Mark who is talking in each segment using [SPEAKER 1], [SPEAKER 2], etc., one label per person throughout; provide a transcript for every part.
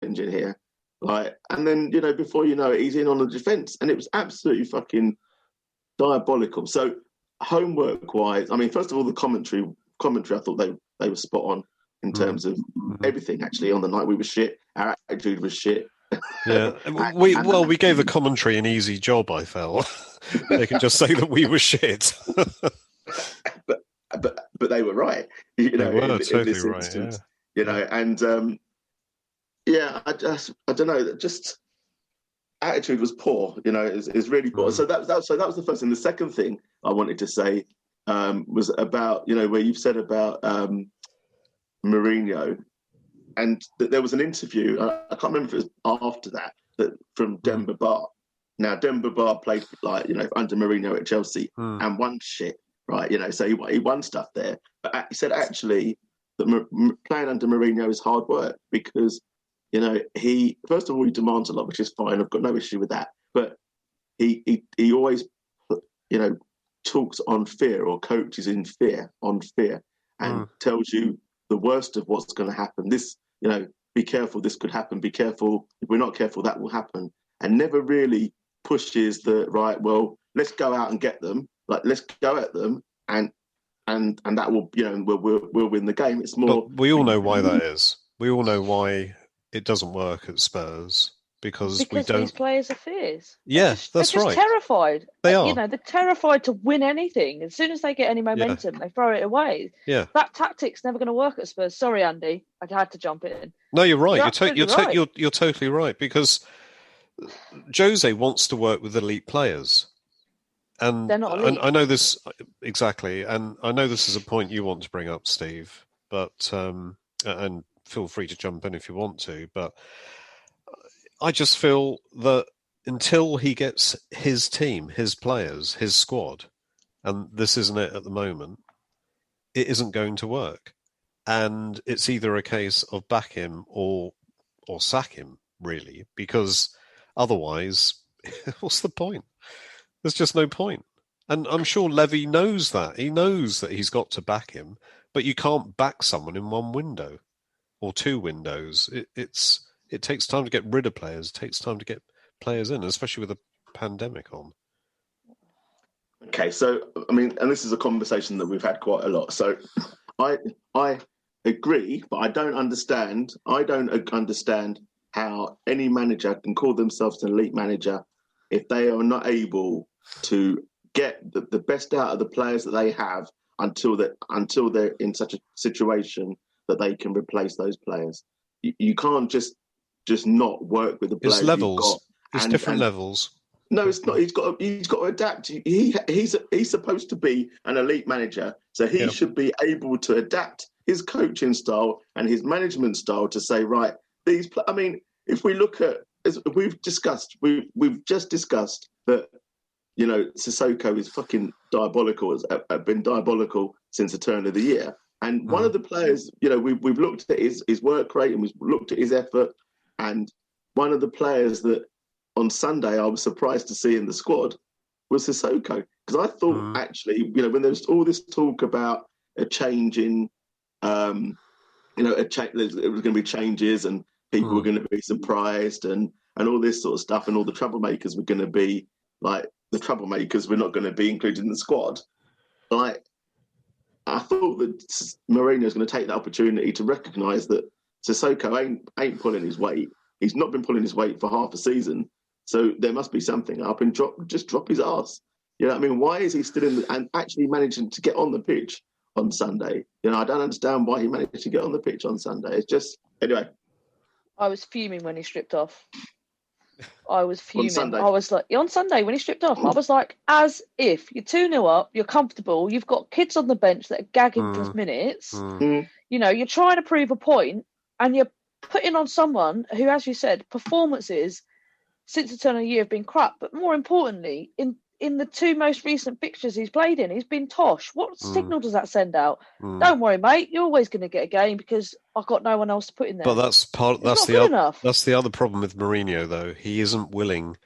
[SPEAKER 1] challenging here. Like, and then, before you know it, he's in on the defence. And it was absolutely fucking diabolical. So homework-wise, I mean, first of all, the commentary, I thought they were spot on in terms of everything, actually. On the night we were shit. Our attitude was shit.
[SPEAKER 2] Yeah. We gave the commentary an easy job, I felt. They could just say that we were shit.
[SPEAKER 1] but they were right.
[SPEAKER 2] They were
[SPEAKER 1] in
[SPEAKER 2] totally
[SPEAKER 1] this
[SPEAKER 2] right,
[SPEAKER 1] instance.
[SPEAKER 2] yeah.
[SPEAKER 1] And I don't know, just attitude was poor, is really poor. So that was the first thing. The second thing I wanted to say was about, where you've said about Mourinho, and there was an interview, I can't remember if it was after that from Demba Ba. Now, Demba Ba played under Mourinho at Chelsea and won shit, right? So he won stuff there. But he said actually that playing under Mourinho is hard work because, he, first of all, he demands a lot, which is fine. I've got no issue with that. But he always, talks on fear or coaches in fear, and tells you the worst of what's going to happen. This, be careful, this could happen. Be careful. If we're not careful, that will happen. And never really pushes right, well, let's go out and get them. Like, let's go at them and that will, we'll win the game. It's more.
[SPEAKER 2] But we all know why that is. We all know why it doesn't work at Spurs because we don't.
[SPEAKER 3] These players are fierce.
[SPEAKER 2] Yeah,
[SPEAKER 3] they're
[SPEAKER 2] just
[SPEAKER 3] right. Terrified.
[SPEAKER 2] They are.
[SPEAKER 3] They're terrified to win anything. As soon as they get any momentum, they throw it away.
[SPEAKER 2] Yeah.
[SPEAKER 3] That tactic's never going to work at Spurs. Sorry, Andy, I had to jump in.
[SPEAKER 2] No, you're right.
[SPEAKER 3] You're
[SPEAKER 2] totally right because Jose wants to work with elite players. And
[SPEAKER 3] they're not elite.
[SPEAKER 2] I know this exactly, and I know this is a point you want to bring up, Steve. But and feel free to jump in if you want to. But I just feel that until he gets his team, his players, his squad, and this isn't it at the moment, it isn't going to work. And it's either a case of back him or sack him, really, because otherwise, what's the point? There's just no point. And I'm sure Levy knows that. He knows that he's got to back him, but you can't back someone in one window or two windows. It takes time to get rid of players. It takes time to get players in, especially with a pandemic on.
[SPEAKER 1] Okay, so, I mean, and this is a conversation that we've had quite a lot. So I agree, but I don't understand how any manager can call themselves an elite manager if they are not able to get the best out of the players that they have until they're in such a situation that they can replace those players. You can't just not work with the players.
[SPEAKER 2] It's levels. It's different levels.
[SPEAKER 1] No, it's not. He's got to adapt. He's supposed to be an elite manager, so he should be able to adapt his coaching style and his management style to say, right, I mean, if we look at, as we've just discussed that, Sissoko is fucking diabolical. Has been diabolical since the turn of the year. And one of the players, we've looked at his work rate and we've looked at his effort. And one of the players that on Sunday I was surprised to see in the squad was Sissoko. Because I thought actually, when there was all this talk about a change in, it was going to be changes and people were going to be surprised and all this sort of stuff. And all the troublemakers were going to be like, the troublemakers were not going to be included in the squad. Like, I thought that Mourinho is going to take that opportunity to recognise that Sissoko ain't pulling his weight. He's not been pulling his weight for half a season. So there must be something up and drop his arse. You know what I mean? Why is he still and actually managing to get on the pitch on Sunday? I don't understand why he managed to get on the pitch on Sunday. It's just, anyway.
[SPEAKER 3] I was fuming when he stripped off. I was fuming. I was like, on Sunday when he stripped off, I was like, as if you're 2-0 up, you're comfortable, you've got kids on the bench that are gagging for minutes. You're trying to prove a point and you're putting on someone who, as you said, performances since the turn of the year have been crap. But more importantly, in the two most recent fixtures he's played in, he's been tosh. What signal does that send out? Don't worry, mate. You're always going to get a game because I've got no one else to put in there.
[SPEAKER 2] But that's the other problem with Mourinho, though. He isn't willing.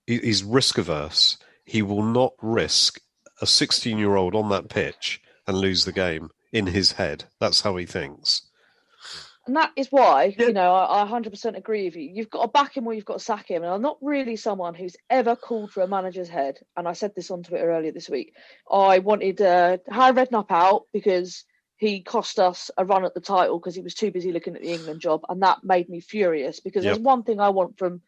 [SPEAKER 2] He's risk averse. He will not risk a 16-year-old on that pitch and lose the game in his head. That's how he thinks.
[SPEAKER 3] And that is why, I 100% agree with you. You've got to back him or you've got to sack him. And I'm not really someone who's ever called for a manager's head. And I said this on Twitter earlier this week. I wanted Harry Redknapp out because he cost us a run at the title because he was too busy looking at the England job. And that made me furious because there's one thing I want from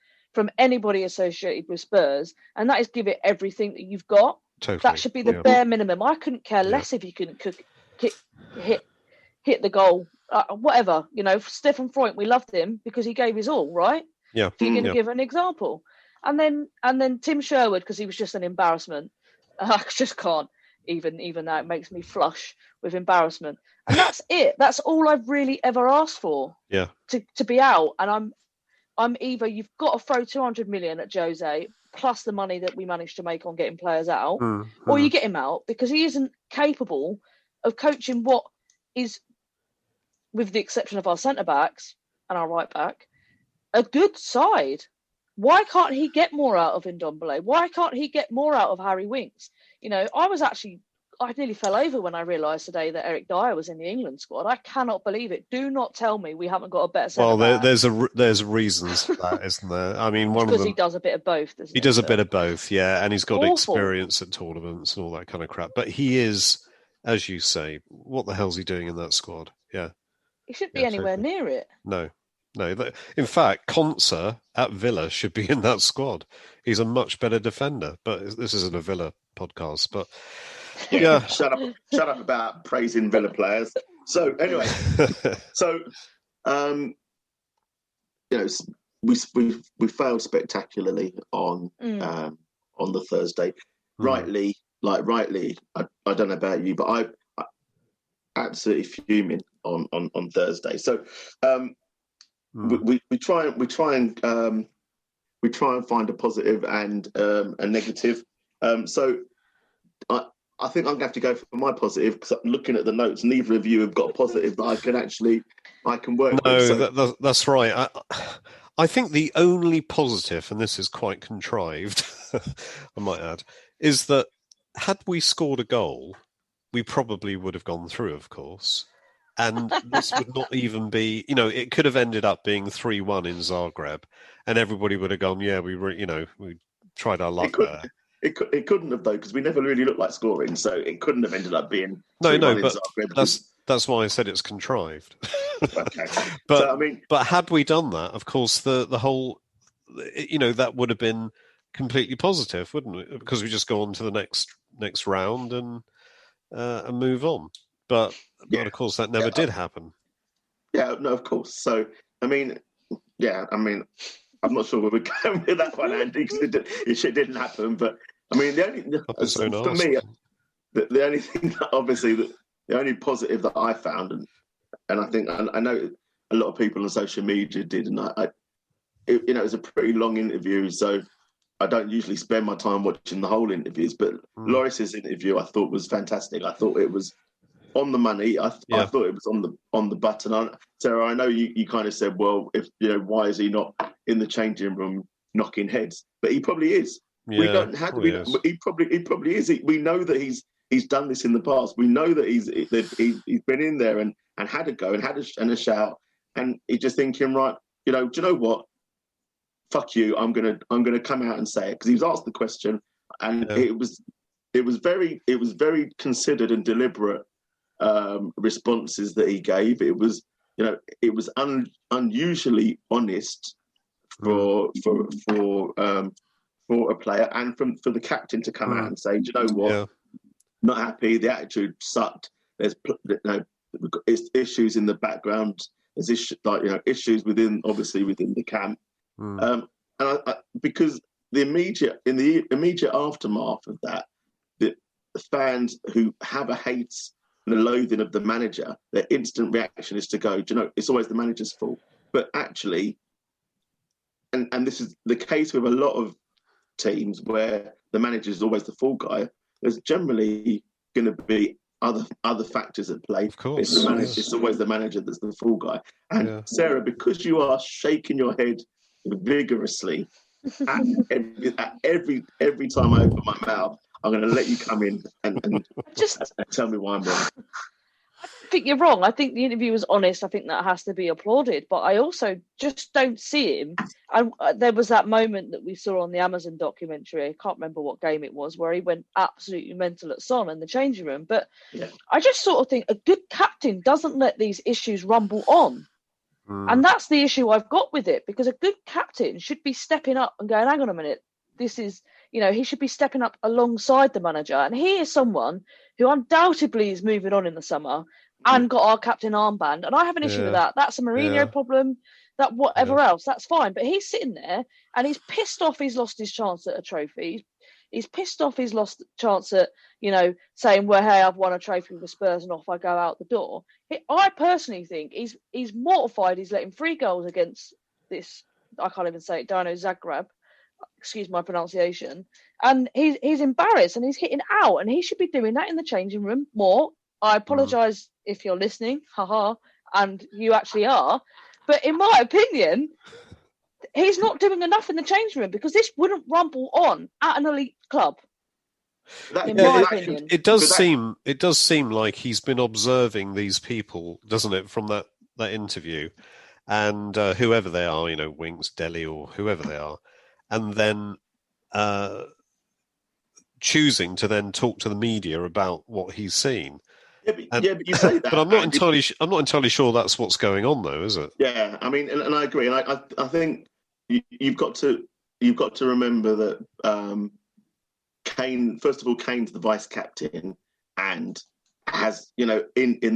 [SPEAKER 3] anybody associated with Spurs, and that is give it everything that you've got.
[SPEAKER 2] Totally.
[SPEAKER 3] That should be the bare minimum. I couldn't care less if you couldn't hit the goal. Whatever, Stefan Freund, we loved him because he gave his all, right?
[SPEAKER 2] Yeah.
[SPEAKER 3] If you're going to give an example. And then Tim Sherwood, because he was just an embarrassment. I just can't even now. It makes me flush with embarrassment. And that's it. That's all I've really ever asked for.
[SPEAKER 2] Yeah.
[SPEAKER 3] To be out. And I'm either you've got to throw 200 million at Jose plus the money that we managed to make on getting players out, or you get him out because he isn't capable of coaching what is, with the exception of our centre-backs and our right-back, a good side. Why can't he get more out of Ndombele? Why can't he get more out of Harry Winks? I nearly fell over when I realised today that Eric Dyer was in the England squad. I cannot believe it. Do not tell me we haven't got a better centre-back.
[SPEAKER 2] Well, there's reasons for that, isn't there? I mean,
[SPEAKER 3] because he does a bit of both, doesn't he?
[SPEAKER 2] He does a bit of both, yeah, and he's got experience at tournaments and all that kind of crap. But he is, as you say, what the hell's he doing in that squad? Yeah.
[SPEAKER 3] He shouldn't be anywhere near it.
[SPEAKER 2] No. In fact, Konsa at Villa should be in that squad. He's a much better defender. But this isn't a Villa podcast. But yeah,
[SPEAKER 1] shut up about praising Villa players. So anyway, we failed spectacularly on the Thursday. Rightly, I don't know about you, but I absolutely fuming on Thursday. So we try and find a positive and a negative. So I think I'm going to have to go for my positive because looking at the notes, neither of you have got a positive that I can work with.
[SPEAKER 2] No, that's right. I think the only positive, and this is quite contrived, I might add, is that had we scored a goal, we probably would have gone through, of course. And this would not even be, it could have ended up being 3-1 in Zagreb, and everybody would have gone, we tried our luck there.
[SPEAKER 1] It couldn't have, though, because we never really looked like scoring, so it couldn't have ended up being
[SPEAKER 2] no. But that's why I said it's contrived.
[SPEAKER 1] Okay,
[SPEAKER 2] but had we done that, of course, the whole, that would have been completely positive, wouldn't it? Because we just go on to the next round and move on. But of course, that never did happen.
[SPEAKER 1] Yeah, no, of course. So I'm not sure where we're going with that one, Andy, because it didn't happen. But I mean, the only thing that obviously the only positive that I found, and I think I know a lot of people on social media did, and it was a pretty long interview, so I don't usually spend my time watching the whole interviews. But Lloris's interview I thought was fantastic. I thought it was on the money. I thought it was on the button. Sarah, I know you kind of said, well, if why is he not in the changing room knocking heads? But he probably is.
[SPEAKER 2] Yeah,
[SPEAKER 1] we don't have to be. He probably is. We know that he's done this in the past. We know that he's been in there and had a go and had a shout, and he's just thinking, right, do you know what? Fuck you. I'm gonna come out and say it, because he was asked the question, and it was very considered and deliberate responses that he gave. It was unusually honest for a player, and for the captain to come out and say, do you know what? Not happy. The attitude sucked. There's issues in the background. There's issues within the camp. And because the immediate aftermath of that, the fans who have a hate and a loathing of the manager, their instant reaction is to go, it's always the manager's fault. But actually, and this is the case with a lot of teams where the manager is always the fall guy, there's generally going to be other factors at play.
[SPEAKER 2] Of course.
[SPEAKER 1] It's always the manager that's the fall guy. And Sarah, because you are shaking your head vigorously at every time I open my mouth, I'm going to let you come in and just tell me why I'm wrong.
[SPEAKER 3] I think you're wrong. I think the interview was honest. I think that has to be applauded. But I also just don't see him. And there was that moment that we saw on the Amazon documentary. I can't remember what game it was, where he went absolutely mental at Son in the changing room. But I just sort of think a good captain doesn't let these issues rumble on. And that's the issue I've got with it, because a good captain should be stepping up and going, hang on a minute, this is, he should be stepping up alongside the manager. And he is someone who undoubtedly is moving on in the summer and got our captain armband. And I have an issue with that. That's a Mourinho problem, that whatever else, that's fine. But he's sitting there and he's pissed off he's lost his chance at a trophy. He's pissed off he's lost chance at, saying, well, hey, I've won a trophy with the Spurs and off I go out the door. I personally think he's mortified he's letting 3 goals against this, I can't even say it, Dino Zagreb, excuse my pronunciation, and he's embarrassed and he's hitting out, and he should be doing that in the changing room more. I apologise if you're listening, haha, and you actually are, but in my opinion, he's not doing enough in the changing room, because this wouldn't rumble on at an elite club. In my opinion,
[SPEAKER 2] it does seem like he's been observing these people, doesn't it, from that interview, and whoever they are, Winks, Delhi, or whoever they are, and then choosing to then talk to the media about what he's seen.
[SPEAKER 1] But you say that.
[SPEAKER 2] But I'm not entirely sure that's what's going on, though, is it?
[SPEAKER 1] Yeah, I mean, and I agree, and I think you've got to remember that Kane, first of all, Kane's the vice captain, and has in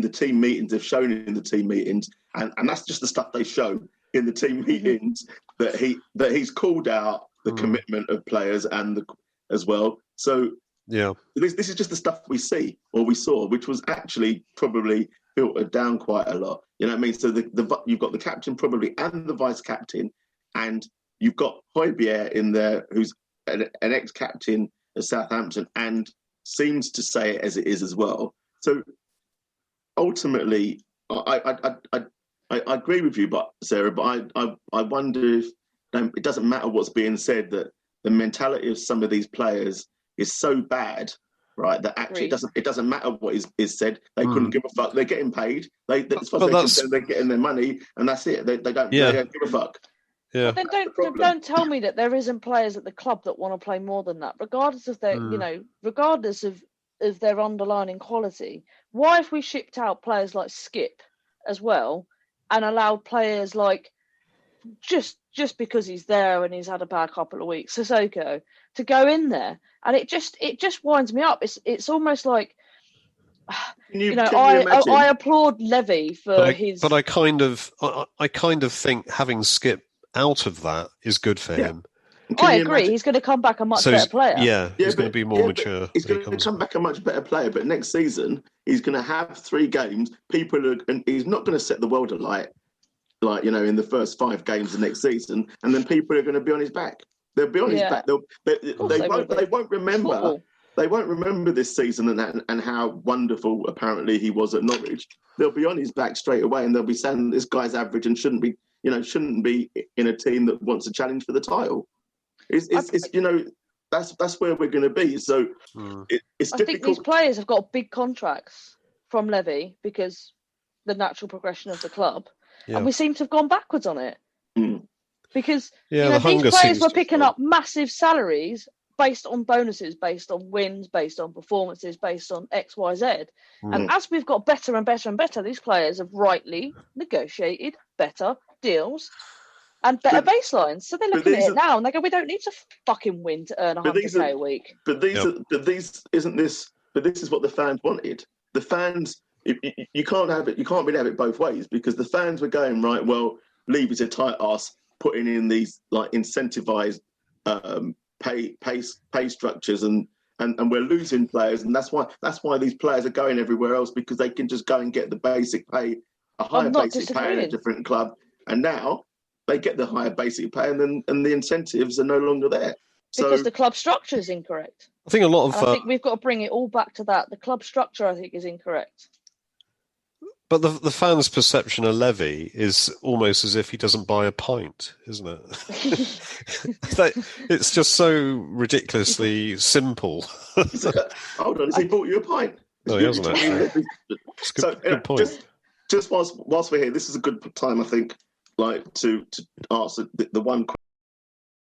[SPEAKER 1] the team meetings, have shown in the team meetings, and that's just the stuff they show in the team meetings, that he's called out the commitment of players as well. So this is just the stuff we see or we saw, which was actually probably filtered down quite a lot. You know what I mean? So you've got the captain probably and the vice captain, and you've got Højbjerg in there, who's an ex-captain of Southampton and seems to say it as it is as well. So ultimately, I agree with you, Sarah, but I wonder if it doesn't matter what's being said, that the mentality of some of these players is so bad, right, that actually it doesn't matter what is said. They couldn't give a fuck. They're getting paid. As far as they're getting their money, and that's it. They don't give a fuck.
[SPEAKER 2] Yeah.
[SPEAKER 3] But then don't tell me that there isn't players at the club that want to play more than that, regardless of their regardless of their underlying quality. Why have we shipped out players like Skip as well, and allowed players like just because he's there and he's had a bad couple of weeks, Sissoko, to go in there? And it just winds me up. It's almost like I applaud Levy for his.
[SPEAKER 2] But I kind of think having Skip out of that is good for him.
[SPEAKER 3] I agree. Imagine? He's going to come back a much better player.
[SPEAKER 2] He's going to be more mature.
[SPEAKER 1] He's going to come back a much better player. But next season, he's going to have 3 games. And he's not going to set the world alight, in the first 5 games of next season. And then people are going to be on his back. They'll be on his back. They won't remember.
[SPEAKER 3] Football.
[SPEAKER 1] They won't remember this season and how wonderful apparently he was at Norwich. They'll be on his back straight away, and they'll be saying this guy's average and shouldn't be in a team that wants a challenge for the title. It's that's where we're going to be. So it's difficult.
[SPEAKER 3] I think these players have got big contracts from Levy because the natural progression of the club, and we seem to have gone backwards on it. Because these players were picking up massive salaries based on bonuses, based on wins, based on performances, based on X, Y, Z. And as we've got better and better and better, these players have rightly negotiated better deals and better baselines. So they're looking at it now and they go, we don't need to fucking win to earn 100k a week.
[SPEAKER 1] This is what the fans wanted. The fans, you can't have it. You can't really have it both ways, because the fans were going, right, well, Levy's a tight ass, putting in these incentivized pay structures, and we're losing players, and that's why these players are going everywhere else, because they can just go and get the basic pay, a higher basic pay in a different club, and now they get the higher basic pay, and the incentives are no longer there.
[SPEAKER 3] Because the club structure is incorrect.
[SPEAKER 2] I think
[SPEAKER 3] I think we've got to bring it all back to that. The club structure, I think, is incorrect.
[SPEAKER 2] But the fans' perception of Levy is almost as if he doesn't buy a pint, isn't it? It's just so ridiculously simple.
[SPEAKER 1] Hold on, has he bought you a pint?
[SPEAKER 2] No, he hasn't actually. Good point.
[SPEAKER 1] Just whilst we're here, this is a good time, I think, like to answer the one